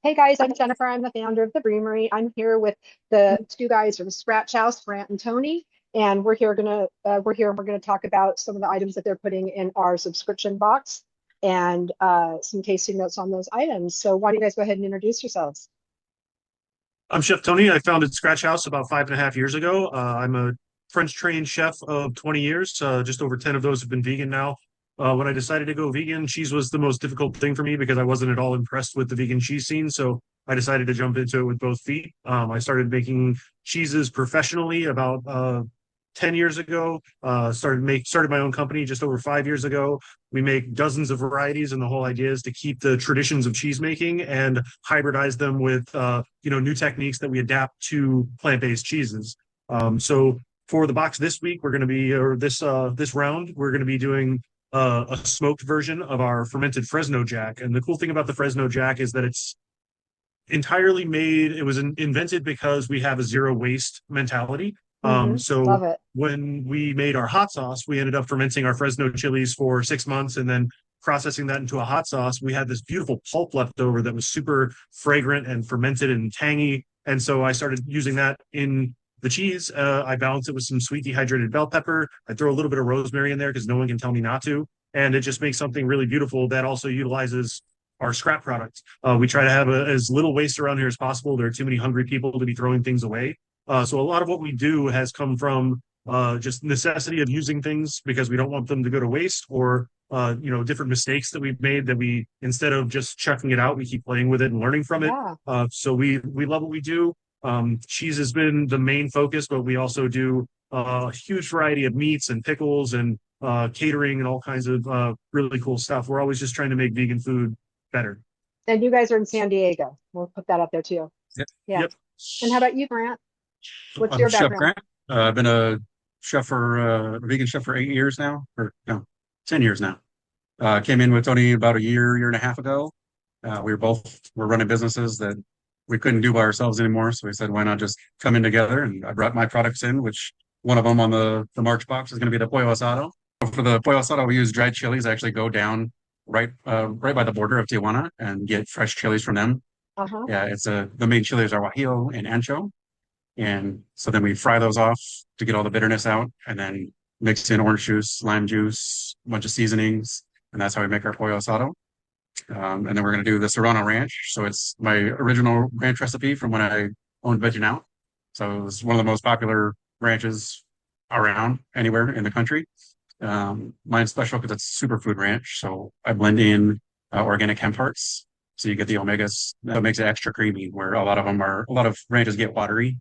Hey guys, I'm Jennifer. I'm the founder of the Breamery. I'm here with the two guys from Scratch House, Brant and Tony, and we're gonna talk about some of the items that they're putting in our subscription box and some tasting notes on those items. So why don't you guys go ahead and introduce yourselves? I'm Chef Tony. I founded Scratch House about 5.5 years ago. I'm a French trained chef of 20 years. Just over 10 of those have been vegan now. When I decided to go vegan, cheese was the most difficult thing for me because I wasn't at all impressed with the vegan cheese scene. So I decided to jump into it with both feet. I started making cheeses professionally about 10 years ago. Started my own company just over 5 years ago. We make dozens of varieties, and the whole idea is to keep the traditions of cheese making and hybridize them with new techniques that we adapt to plant-based cheeses. So for the box this week, we're going to be or this round, we're going to be doing a smoked version of our fermented Fresno Jack. And the cool thing about the Fresno Jack is that it's entirely made. It was invented because we have a zero waste mentality. So Love it. when we made our hot sauce, we ended up fermenting our Fresno chilies for 6 months and then processing that into a hot sauce. We had this beautiful pulp left over that was super fragrant and fermented and tangy. And so I started using that in the cheese. I balance it with some sweet dehydrated bell pepper. I throw a little bit of rosemary in there because no one can tell me not to. And it just makes something really beautiful that also utilizes our scrap products. We try to have as little waste around here as possible. There are too many hungry people to be throwing things away. So a lot of what we do has come from just necessity of using things because we don't want them to go to waste, or different mistakes that we've made that we, instead of just chucking it out, we keep playing with it and learning from it. Yeah. So we love what we do. Cheese has been the main focus, but we also do a huge variety of meats and pickles and catering and all kinds of really cool stuff. We're always just trying to make vegan food better. And you guys are in San Diego. We'll put that up there too. Yep. Yeah. Yep. And how about you, Grant? What's I'm your Chef background? Grant. I've been a vegan chef for 8 years now, or no, 10 years now. Came in with Tony about a year and a half ago. We're running businesses that we couldn't do by ourselves anymore. So we said, why not just come in together? And I brought my products in, which one of them on the March box is going to be the pollo asado. For the pollo asado, we use dried chilies. I actually go down right by the border of Tijuana and get fresh chilies from them. Uh-huh. Yeah, the main chilies are guajillo and ancho. And so then we fry those off to get all the bitterness out and then mix in orange juice, lime juice, a bunch of seasonings. And that's how we make our pollo asado. And then we're going to do the Serrano Ranch. So it's my original ranch recipe from when I owned Veggie Now. So it's one of the most popular ranches around anywhere in the country. Mine's special because it's superfood ranch. So I blend in organic hemp hearts. So you get the omegas that makes it extra creamy, where a lot of ranches get watery.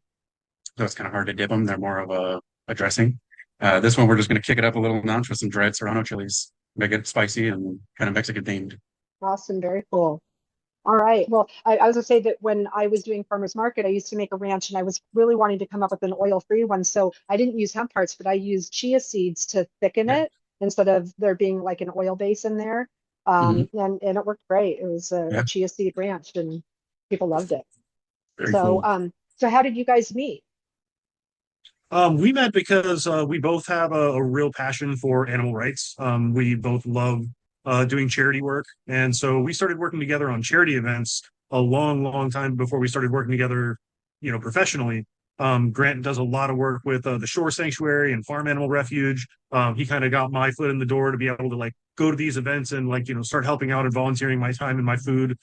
So it's kind of hard to dip them. They're more of a dressing. This one, we're just going to kick it up a little notch with some dried Serrano chilies, make it spicy and kind of Mexican themed. Awesome. Very cool. All right. Well, I was gonna say that when I was doing farmers market, I used to make a ranch and I was really wanting to come up with an oil-free one. So I didn't use hemp hearts, but I used chia seeds to thicken Yeah. it instead of there being like an oil base in there. Hmm. And it worked great. It was a Yeah. chia seed ranch and people loved it. Very So cool. so how did you guys meet? We met because we both have a real passion for animal rights. We both love doing charity work. And so we started working together on charity events a long, long time before we started working together, professionally. Grant does a lot of work with the Shore Sanctuary and Farm Animal Refuge. He kind of got my foot in the door to be able to like go to these events and like, start helping out and volunteering my time and my food.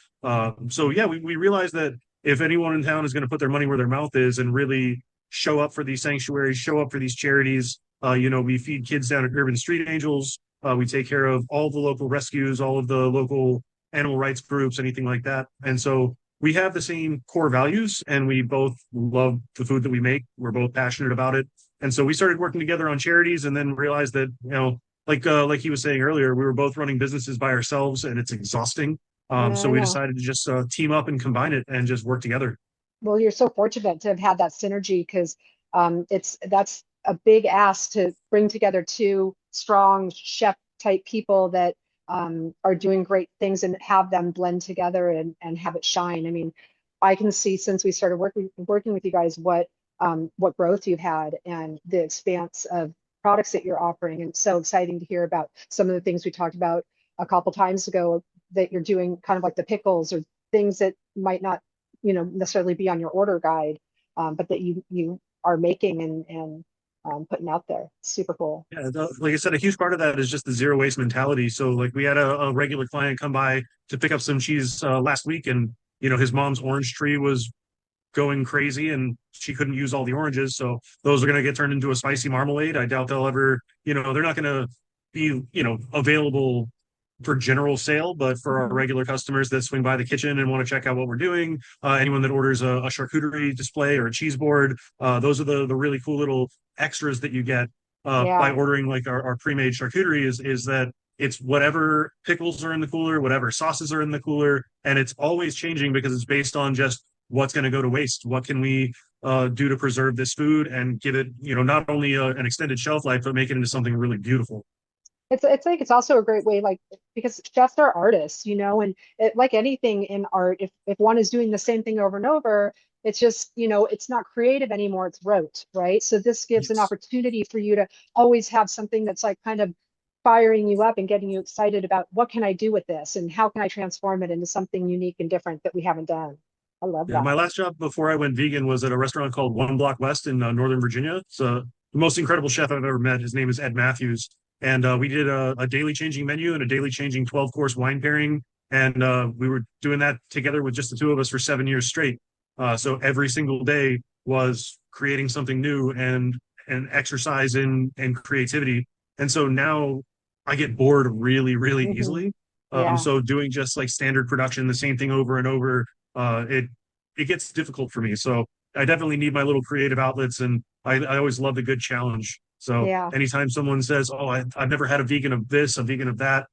So yeah, we realized that if anyone in town is going to put their money where their mouth is and really show up for these sanctuaries, show up for these charities. We feed kids down at Urban Street Angels. We take care of all the local rescues, all of the local animal rights groups, anything like that. And so we have the same core values and we both love the food that we make. We're both passionate about it. And so we started working together on charities and then realized that, like he was saying earlier, we were both running businesses by ourselves and it's exhausting. Yeah, So I we know. decided to just team up and combine it and just work together. Well, you're so fortunate to have had that synergy because that's a big ask to bring together two strong chef type people that are doing great things and have them blend together and have it shine. I mean, I can see since we started working with you guys what growth you've had and the expanse of products that you're offering. And it's so exciting to hear about some of the things we talked about a couple times ago that you're doing, kind of like the pickles or things that might not, necessarily be on your order guide, but that you are making and putting out there. Super cool. Yeah, like I said, a huge part of that is just the zero waste mentality. So like we had a regular client come by to pick up some cheese last week, and his mom's orange tree was going crazy and she couldn't use all the oranges. So those are going to get turned into a spicy marmalade. I doubt they'll ever, they're not going to be, available for general sale, but for our regular customers that swing by the kitchen and want to check out what we're doing, anyone that orders a charcuterie display or a cheese board, those are the really cool little extras that you get by ordering like our pre-made charcuterie is that it's whatever pickles are in the cooler, whatever sauces are in the cooler, and it's always changing because it's based on just what's going to go to waste. What can we do to preserve this food and give it, not only an extended shelf life, but make it into something really beautiful. It's also a great way, like, because chefs are artists, and like anything in art, if one is doing the same thing over and over, it's just, it's not creative anymore, it's rote, right? So this gives an opportunity for you to always have something that's like kind of firing you up and getting you excited about what can I do with this and how can I transform it into something unique and different that we haven't done. I love that. My last job before I went vegan was at a restaurant called One Block West in Northern Virginia. It's the most incredible chef I've ever met. His name is Ed Matthews. And we did a daily changing menu and a daily changing 12-course wine pairing. And we were doing that together with just the two of us for 7 years straight. So every single day was creating something new and exercise in creativity. And so now I get bored really, really easily. So doing just like standard production, the same thing over and over, it gets difficult for me. So I definitely need my little creative outlets, and I always love the good challenge. So anytime someone says, "Oh, I've never had a vegan of this, a vegan of that,"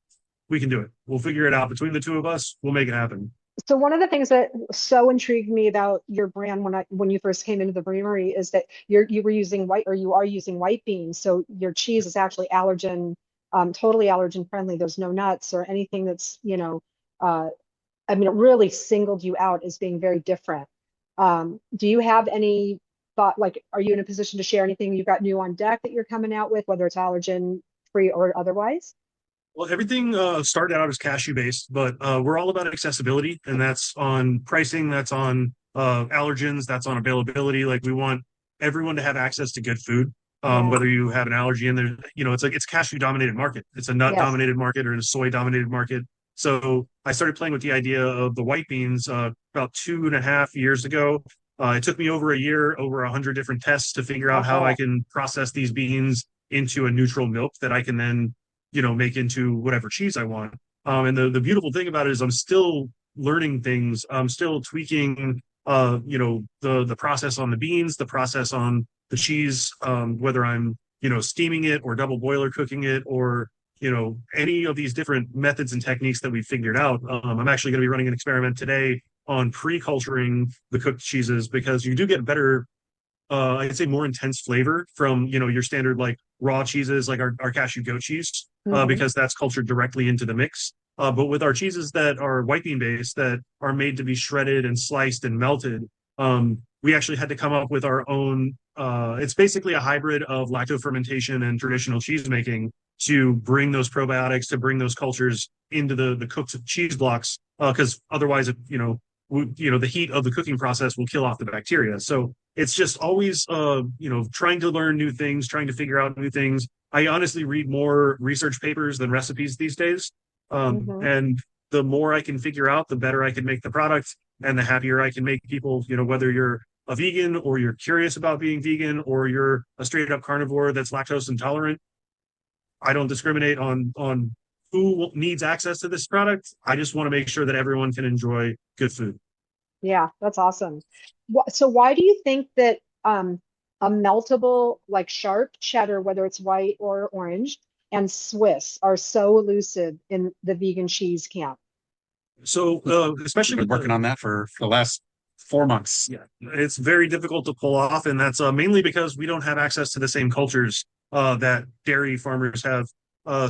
we can do it. We'll figure it out between the two of us. We'll make it happen. So one of the things that so intrigued me about your brand when you first came into the Breamery is that you were using you are using white beans. So your cheese is actually totally allergen friendly. There's no nuts or anything that's, it really singled you out as being very different. Do you have any thought, like, are you in a position to share anything you've got new on deck that you're coming out with, whether it's allergen free or otherwise? Well, everything started out as cashew based, but we're all about accessibility, and that's on pricing, that's on allergens, that's on availability. Like, we want everyone to have access to good food, whether you have an allergy in there. It's cashew dominated market. It's a nut dominated market or a soy dominated market. So I started playing with the idea of the white beans about 2.5 years ago. It took me over a year, over 100 different tests to figure out how I can process these beans into a neutral milk that I can then, make into whatever cheese I want. And the beautiful thing about it is I'm still learning things. I'm still tweaking, the process on the beans, the process on the cheese, whether I'm, steaming it or double boiler cooking it or, any of these different methods and techniques that we've figured out. I'm actually going to be running an experiment today on pre-culturing the cooked cheeses, because you do get better, I'd say more intense flavor from, your standard like raw cheeses, like our cashew goat cheese, because that's cultured directly into the mix. But with our cheeses that are white bean based, that are made to be shredded and sliced and melted, we actually had to come up with our own, it's basically a hybrid of lacto fermentation and traditional cheese making to bring those probiotics, to bring those cultures into the cooked cheese blocks, because otherwise, the heat of the cooking process will kill off the bacteria. So it's just always, trying to learn new things, trying to figure out new things. I honestly read more research papers than recipes these days. And the more I can figure out, the better I can make the product and the happier I can make people, whether you're a vegan or you're curious about being vegan or you're a straight up carnivore that's lactose intolerant. I don't discriminate on who needs access to this product. I just want to make sure that everyone can enjoy good food. Yeah, that's awesome. So why do you think that a meltable like sharp cheddar, whether it's white or orange, and Swiss are so elusive in the vegan cheese camp? So especially We've been working on that for the last 4 months. Yeah, it's very difficult to pull off, and that's mainly because we don't have access to the same cultures that dairy farmers have.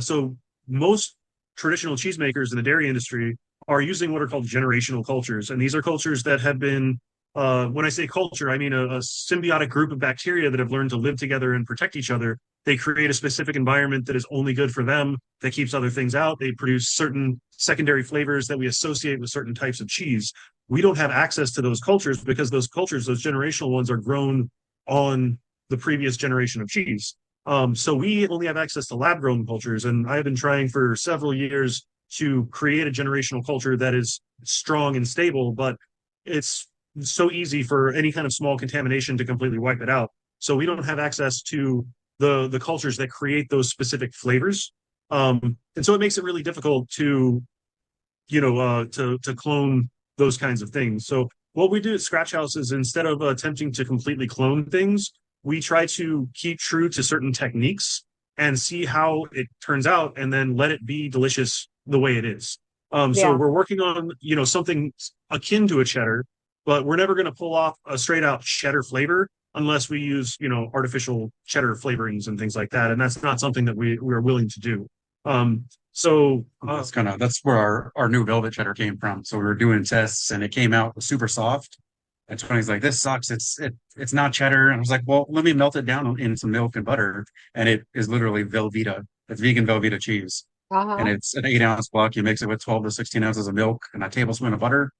So most traditional cheesemakers in the dairy industry are using what are called generational cultures, and these are cultures that have been, when I say culture, I mean a symbiotic group of bacteria that have learned to live together and protect each other. They create a specific environment that is only good for them, that keeps other things out. They produce certain secondary flavors that we associate with certain types of cheese. we don't have access to those cultures because those cultures, those generational ones, are grown on the previous generation of cheese. So we only have access to lab grown cultures, and I've been trying for several years to create a generational culture that is strong and stable, but it's so easy for any kind of small contamination to completely wipe it out. So we don't have access to the cultures that create those specific flavors. And so it makes it really difficult to, to clone those kinds of things. So what we do at Scratch House is, instead of attempting to completely clone things, we try to keep true to certain techniques and see how it turns out, and then let it be delicious the way it is. So Yeah. we're working on, something akin to a cheddar, but we're never going to pull off a straight out cheddar flavor unless we use, artificial cheddar flavorings and things like that. And that's not something that we're willing to do. That's where our new velvet cheddar came from. So we were doing tests and it came out super soft. And Tony's like, this sucks. It's not cheddar. And I was like, well, let me melt it down in some milk and butter. And it is literally Velveeta. It's vegan Velveeta cheese. Uh-huh. And it's an 8-ounce block. You mix it with 12 to 16 ounces of milk and a tablespoon of butter,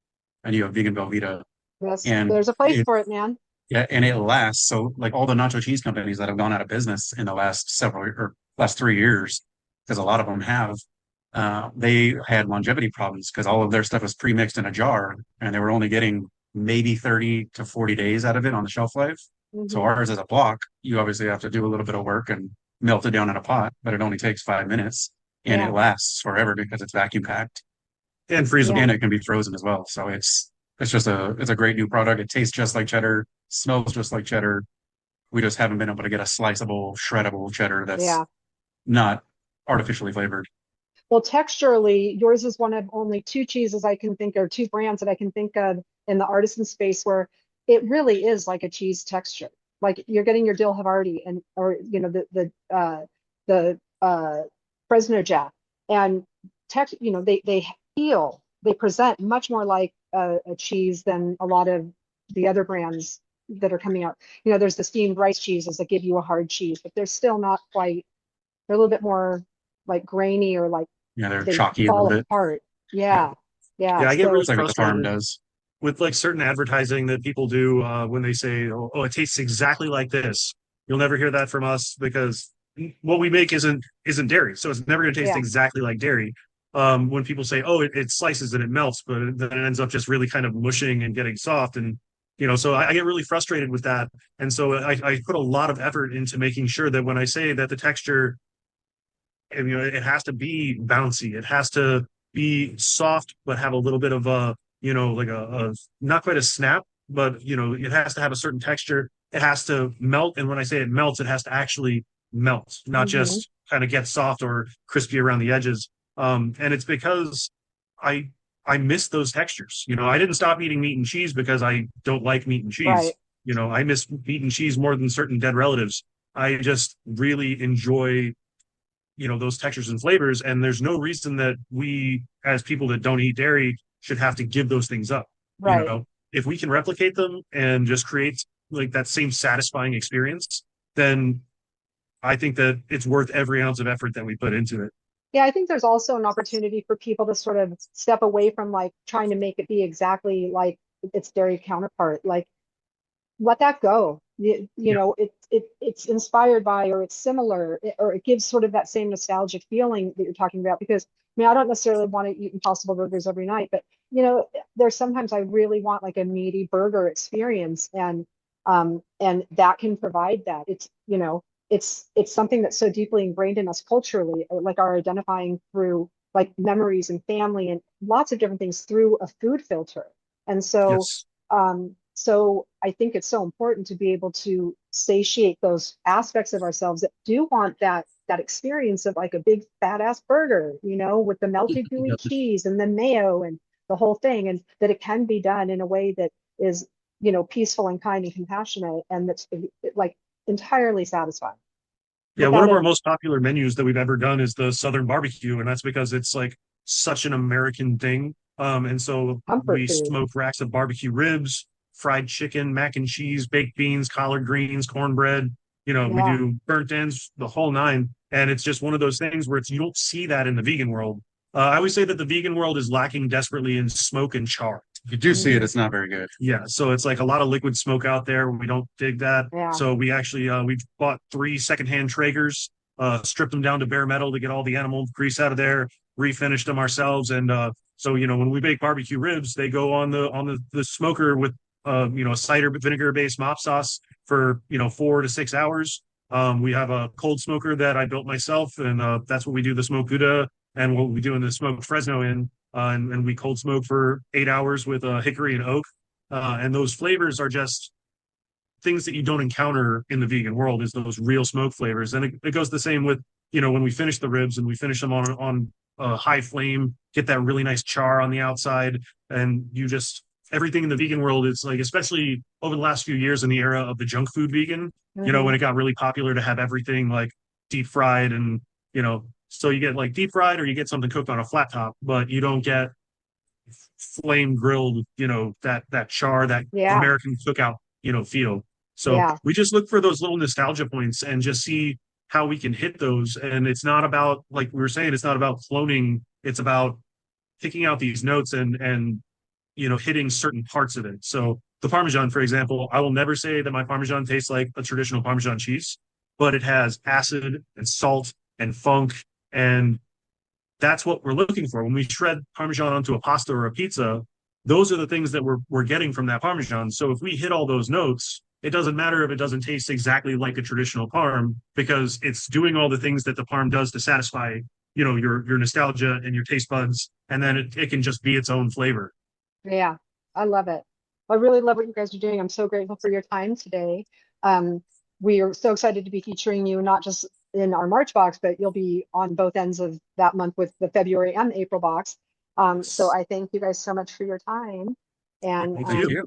and you have vegan Velveeta. Yes, And there's a place for it, man. yeah, and it lasts. So like all the nacho cheese companies that have gone out of business in the last 3 years, because a lot of them have, they had longevity problems because all of their stuff was pre-mixed in a jar, and they were only getting maybe 30 to 40 days out of it on the shelf life. So Mhm. ours is a block. You obviously have to do a little bit of work and melt it down in a pot, but it only takes 5 minutes, and Yeah. it lasts forever because it's vacuum packed And freezable. Yeah. and it can be frozen as well. So it's a great new product. It tastes just like cheddar, smells just like cheddar. We just haven't been able to get a sliceable, shreddable cheddar that's Yeah. not artificially flavored. Well, texturally, yours is one of only two cheeses I can think of, two brands that I can think of in the artisan space where it really is like a cheese texture. Like you're getting your dill Havarti and or the Fresno Jack, and they present much more like a cheese than a lot of the other brands that are coming out. There's the steamed rice cheeses that give you a hard cheese, but they're still not quite. They're a little bit more like grainy, or like Yeah, they're they chalky a fall little bit. apart. Yeah. Yeah, Yeah. I get So really It's like what the farm frustrated does. with like certain advertising that people do when they say, "Oh, it tastes exactly like this." You'll never hear that from us because what we make isn't dairy, so it's never going to taste yeah. exactly like dairy. When people say, "Oh, it slices and it melts," but then it ends up just really kind of mushing and getting soft, and so I get really frustrated with that, and so I put a lot of effort into making sure that when I say that the texture, and, it has to be bouncy, it has to be soft, but have a little bit of a, like a not quite a snap, but it has to have a certain texture. It has to melt, and when I say it melts, it has to actually melt, not Hmm. just kind of get soft or crispy around the edges. And it's because I I miss those textures. I didn't stop eating meat and cheese because I don't like meat and cheese. Right. I miss meat and cheese more than certain dead relatives. I just really enjoy those textures and flavors, and there's no reason that we, as people that don't eat dairy, should have to give those things up. Right. If we can replicate them and just create like that same satisfying experience, then I think that it's worth every ounce of effort that we put into it. Yeah, I think there's also an opportunity for people to sort of step away from like trying to make it be exactly like its dairy counterpart. Like let that go. Yeah. It's inspired by, or it's similar, or it gives sort of that same nostalgic feeling that you're talking about. Because I don't necessarily want to eat Impossible Burgers every night, but there's sometimes I really want like a meaty burger experience, and that can provide that. It's something that's so deeply ingrained in us culturally, like our identifying through like memories and family and lots of different things through a food filter. And so Yes. so I think it's so important to be able to satiate those aspects of ourselves that do want that experience of like a big fat ass burger, with the melted gooey cheese and the mayo and the whole thing, and that it can be done in a way that is, peaceful and kind and compassionate, and that's like entirely satisfying Yeah, one without of our it. most popular menus that we've ever done is the Southern barbecue, and that's because it's like such an American thing. And so Comfort we food. smoke racks of barbecue ribs, fried chicken, mac and cheese, baked beans, collard greens, cornbread. We Yeah. do burnt ends, the whole nine. And it's just one of those things where you don't see that in the vegan world. I always say that the vegan world is lacking desperately in smoke and char. If you do see it, it's not very good. Yeah, so it's like a lot of liquid smoke out there. We don't dig that. Yeah. So we actually we bought 3 secondhand Traegers, stripped them down to bare metal to get all the animal grease out of there, refinished them ourselves, and so when we bake barbecue ribs, they go on the smoker with a cider vinegar based mop sauce for 4 to 6 hours. We have a cold smoker that I built myself, and that's what we do the smoked Gouda and what we do in the smoked Fresno in. And we cold smoke for 8 hours with hickory and oak. And those flavors are just things that you don't encounter in the vegan world, is those real smoke flavors. And it goes the same with, when we finish the ribs and we finish them on a high flame, get that really nice char on the outside. And everything in the vegan world, it's like, especially over the last few years in the era of the junk food vegan, when it got really popular to have everything like deep fried and, so you get like deep fried or you get something cooked on a flat top, but you don't get flame grilled, that char, that American cookout, feel. So we just look for those little nostalgia points and just see how we can hit those. And it's not about, like we were saying, it's not about cloning. It's about picking out these notes and hitting certain parts of it. So the Parmesan, for example, I will never say that my Parmesan tastes like a traditional Parmesan cheese, but it has acid and salt and funk. And that's what we're looking for. When we shred Parmesan onto a pasta or a pizza, those are the things that we're getting from that Parmesan. So if we hit all those notes, it doesn't matter if it doesn't taste exactly like a traditional Parm, because it's doing all the things that the Parm does to satisfy, your nostalgia and your taste buds. And then it can just be its own flavor. Yeah, I love it. I really love what you guys are doing. I'm so grateful for your time today. We are so excited to be featuring you, not just in our March box, but you'll be on both ends of that month with the February and the April box. So I thank you guys so much for your time. And Thank you.